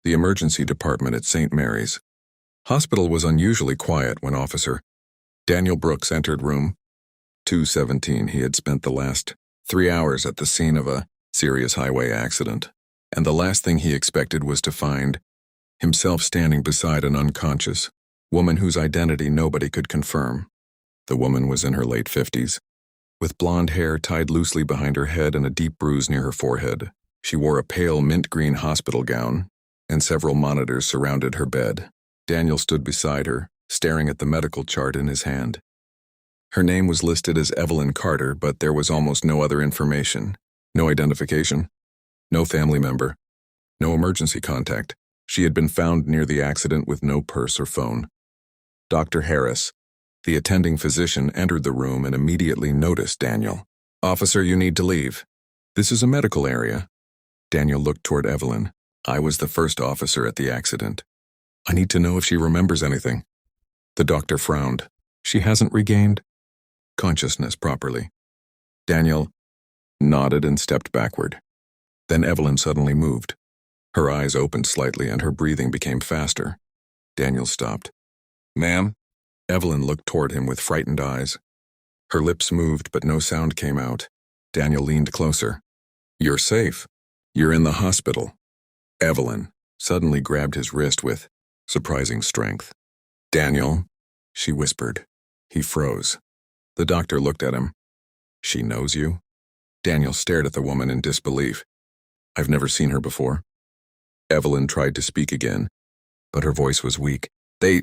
the emergency department at St. Mary's. Hospital was unusually quiet when Officer Daniel Brooks entered room 217. He had spent the last 3 hours at the scene of a serious highway accident, and the last thing he expected was to find himself standing beside an unconscious woman whose identity nobody could confirm. The woman was in her late 50s, with blonde hair tied loosely behind her head and a deep bruise near her forehead. She wore a pale mint-green hospital gown, and several monitors surrounded her bed. Daniel stood beside her, staring at the medical chart in his hand. Her name was listed as Evelyn Carter, but there was almost no other information. No identification, no family member, no emergency contact. She had been found near the accident with no purse or phone. Dr. Harris, the attending physician, entered the room and immediately noticed Daniel. "Officer, you need to leave. This is a medical area." Daniel looked toward Evelyn. "I was the first officer at the accident. I need to know if she remembers anything." The doctor frowned. "She hasn't regained consciousness properly." Daniel nodded and stepped backward. Then Evelyn suddenly moved. Her eyes opened slightly and her breathing became faster. Daniel stopped. "Ma'am?" Evelyn looked toward him with frightened eyes. Her lips moved, but no sound came out. Daniel leaned closer. "You're safe. You're in the hospital." Evelyn suddenly grabbed his wrist with surprising strength. "Daniel," she whispered. He froze. The doctor looked at him. "She knows you?" Daniel stared at the woman in disbelief. "I've never seen her before." Evelyn tried to speak again, but her voice was weak. "They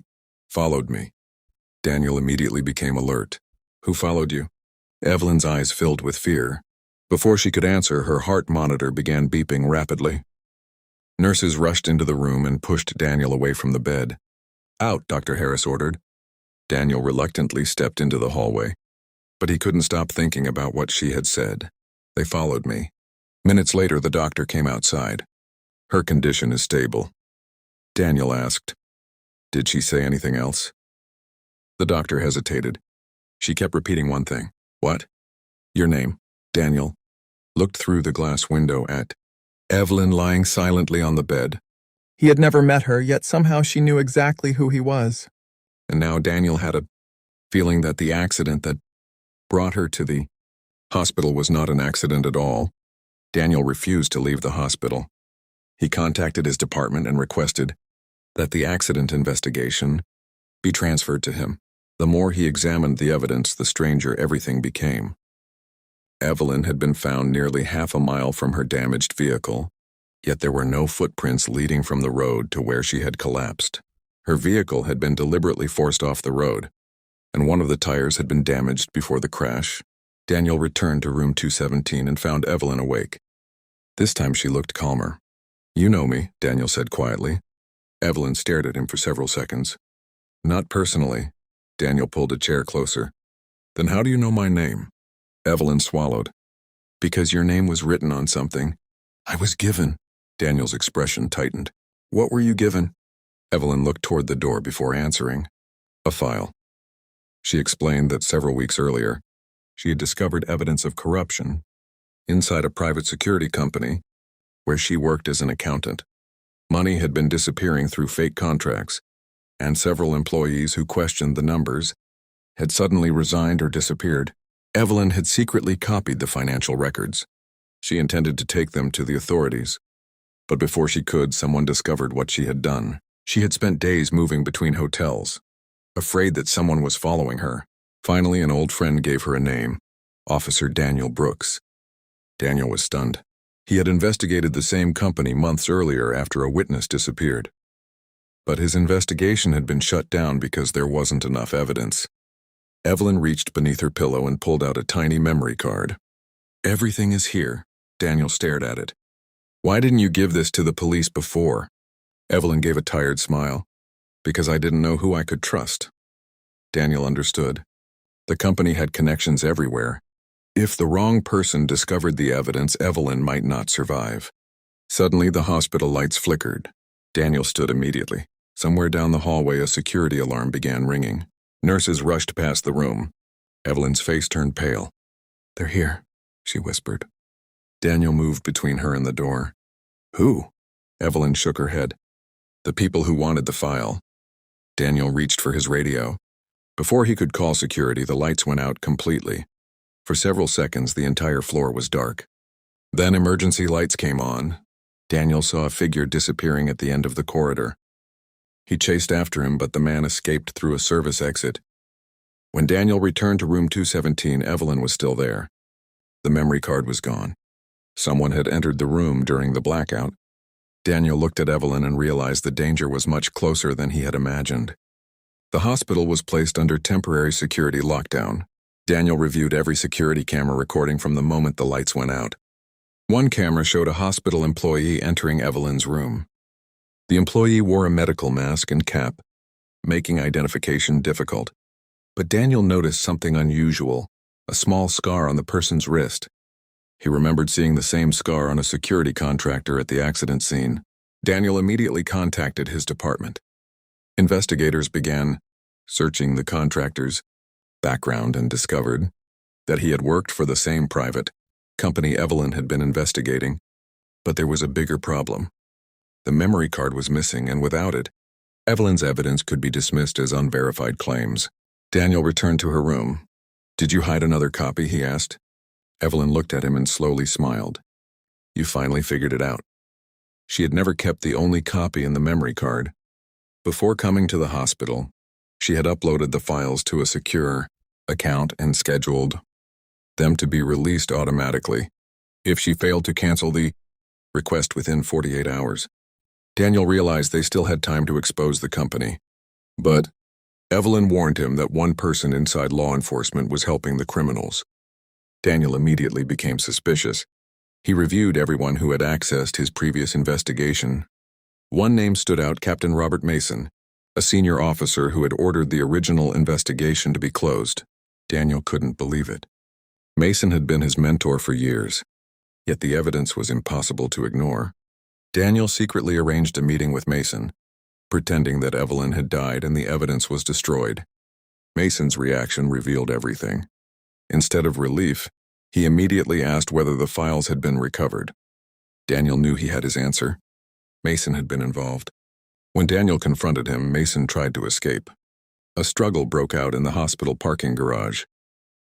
followed me." Daniel immediately became alert. "Who followed you?" Evelyn's eyes filled with fear. Before she could answer, her heart monitor began beeping rapidly. Nurses rushed into the room and pushed Daniel away from the bed. "Out," Dr. Harris ordered. Daniel reluctantly stepped into the hallway, but he couldn't stop thinking about what she had said. "They followed me." Minutes later, the doctor came outside. "Her condition is stable." Daniel asked, "Did she say anything else?" The doctor hesitated. She kept repeating one thing. "What?" "Your name." Daniel looked through the glass window at Evelyn lying silently on the bed. He had never met her, yet somehow she knew exactly who he was. And now Daniel had a feeling that the accident that brought her to the hospital was not an accident at all. Daniel refused to leave the hospital. He contacted his department and requested that the accident investigation be transferred to him. The more he examined the evidence, the stranger everything became. Evelyn had been found nearly half a mile from her damaged vehicle, yet there were no footprints leading from the road to where she had collapsed. Her vehicle had been deliberately forced off the road, and one of the tires had been damaged before the crash. Daniel returned to room 217 and found Evelyn awake. This time she looked calmer. "You know me," Daniel said quietly. Evelyn stared at him for several seconds. "Not personally." Daniel pulled a chair closer. "Then how do you know my name?" Evelyn swallowed. "Because your name was written on something I was given." Daniel's expression tightened. "What were you given?" Evelyn looked toward the door before answering. "A file." She explained that several weeks earlier, she had discovered evidence of corruption inside a private security company where she worked as an accountant. Money had been disappearing through fake contracts, and several employees who questioned the numbers had suddenly resigned or disappeared. Evelyn had secretly copied the financial records. She intended to take them to the authorities, but before she could, someone discovered what she had done. She had spent days moving between hotels, afraid that someone was following her. Finally, an old friend gave her a name, Officer Daniel Brooks. Daniel was stunned. He had investigated the same company months earlier after a witness disappeared. But his investigation had been shut down because there wasn't enough evidence. Evelyn reached beneath her pillow and pulled out a tiny memory card. "Everything is here." Daniel stared at it. "Why didn't you give this to the police before?" Evelyn gave a tired smile. "Because I didn't know who I could trust." Daniel understood. The company had connections everywhere. If the wrong person discovered the evidence, Evelyn might not survive. Suddenly, the hospital lights flickered. Daniel stood immediately. Somewhere down the hallway, a security alarm began ringing. Nurses rushed past the room. Evelyn's face turned pale. "They're here," she whispered. Daniel moved between her and the door. "Who?" Evelyn shook her head. The people who wanted the file. Daniel reached for his radio. Before he could call security, the lights went out completely. For several seconds, the entire floor was dark. Then emergency lights came on. Daniel saw a figure disappearing at the end of the corridor. He chased after him, but the man escaped through a service exit. When Daniel returned to room 217, Evelyn was still there. The memory card was gone. Someone had entered the room during the blackout. Daniel looked at Evelyn and realized the danger was much closer than he had imagined. The hospital was placed under temporary security lockdown. Daniel reviewed every security camera recording from the moment the lights went out. One camera showed a hospital employee entering Evelyn's room. The employee wore a medical mask and cap, making identification difficult. But Daniel noticed something unusual, a small scar on the person's wrist. He remembered seeing the same scar on a security contractor at the accident scene. Daniel immediately contacted his department. Investigators began searching the contractor's background and discovered that he had worked for the same private company Evelyn had been investigating. But there was a bigger problem. The memory card was missing, and without it, Evelyn's evidence could be dismissed as unverified claims. Daniel returned to her room. "Did you hide another copy?" he asked. Evelyn looked at him and slowly smiled. "You finally figured it out." She had never kept the only copy in the memory card. Before coming to the hospital, she had uploaded the files to a secure account and scheduled them to be released automatically if she failed to cancel the request within 48 hours. Daniel realized they still had time to expose the company. But Evelyn warned him that one person inside law enforcement was helping the criminals. Daniel immediately became suspicious. He reviewed everyone who had accessed his previous investigation. One name stood out: Captain Robert Mason, a senior officer who had ordered the original investigation to be closed. Daniel couldn't believe it. Mason had been his mentor for years, yet the evidence was impossible to ignore. Daniel secretly arranged a meeting with Mason, pretending that Evelyn had died and the evidence was destroyed. Mason's reaction revealed everything. Instead of relief, he immediately asked whether the files had been recovered. Daniel knew he had his answer. Mason had been involved. When Daniel confronted him, Mason tried to escape. A struggle broke out in the hospital parking garage,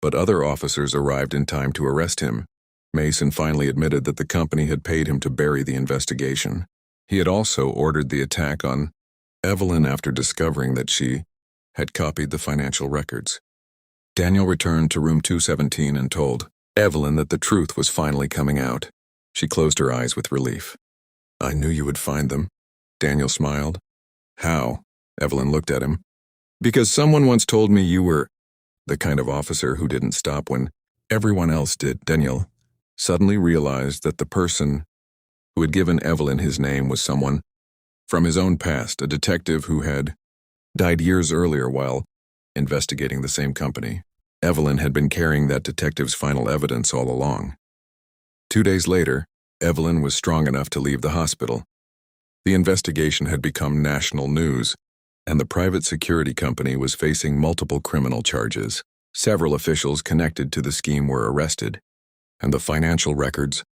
but other officers arrived in time to arrest him. Mason finally admitted that the company had paid him to bury the investigation. He had also ordered the attack on Evelyn after discovering that she had copied the financial records. Daniel returned to room 217 and told Evelyn that the truth was finally coming out. She closed her eyes with relief. "I knew you would find them," Daniel smiled. "How?" Evelyn looked at him. "Because someone once told me you were the kind of officer who didn't stop when everyone else did." Daniel suddenly realized that the person who had given Evelyn his name was someone from his own past, a detective who had died years earlier while investigating the same company. Evelyn had been carrying that detective's final evidence all along. 2 days later, Evelyn was strong enough to leave the hospital. The investigation had become national news, and the private security company was facing multiple criminal charges. Several officials connected to the scheme were arrested, and the financial records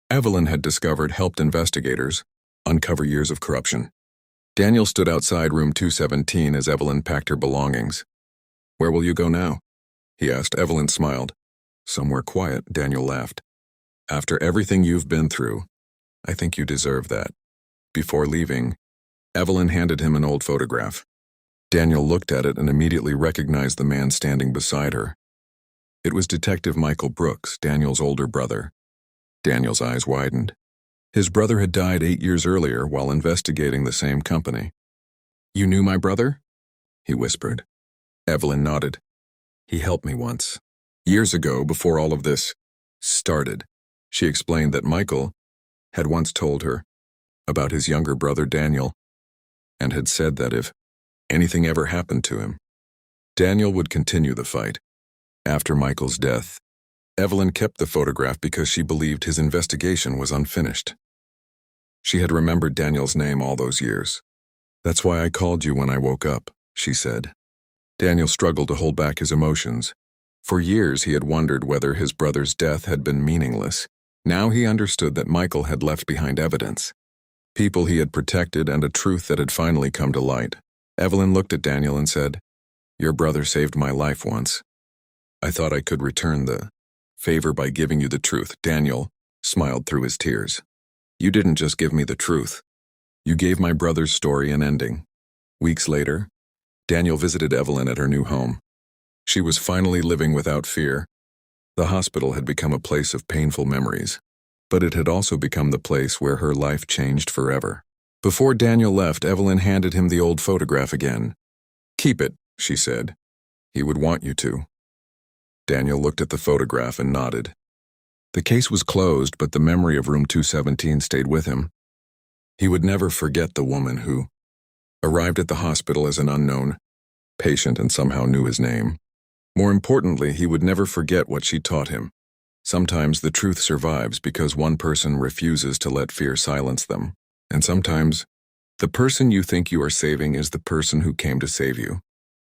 Evelyn had discovered helped investigators uncover years of corruption. Daniel stood outside room 217 as Evelyn packed her belongings. "Where will you go now?" he asked. Evelyn smiled. "Somewhere quiet," Daniel laughed. "After everything you've been through, I think you deserve that." Before leaving, Evelyn handed him an old photograph. Daniel looked at it and immediately recognized the man standing beside her. It was Detective Michael Brooks, Daniel's older brother. Daniel's eyes widened. His brother had died 8 years earlier while investigating the same company. "You knew my brother?" he whispered. Evelyn nodded. "He helped me once. Years ago, before all of this started." She explained that Michael had once told her about his younger brother Daniel and had said that if anything ever happened to him, Daniel would continue the fight. After Michael's death, Evelyn kept the photograph because she believed his investigation was unfinished. She had remembered Daniel's name all those years. "That's why I called you when I woke up," she said. Daniel struggled to hold back his emotions. For years he had wondered whether his brother's death had been meaningless. Now he understood that Michael had left behind evidence. People he had protected and a truth that had finally come to light. Evelyn looked at Daniel and said, "Your brother saved my life once. I thought I could return the favor by giving you the truth." Daniel smiled through his tears. "You didn't just give me the truth. You gave my brother's story an ending." Weeks later, Daniel visited Evelyn at her new home. She was finally living without fear. The hospital had become a place of painful memories, but it had also become the place where her life changed forever. Before Daniel left, Evelyn handed him the old photograph again. "Keep it," she said. "He would want you to." Daniel looked at the photograph and nodded. The case was closed, but the memory of room 217 stayed with him. He would never forget the woman who arrived at the hospital as an unknown patient and somehow knew his name. More importantly, he would never forget what she taught him. Sometimes the truth survives because one person refuses to let fear silence them. And sometimes, the person you think you are saving is the person who came to save you.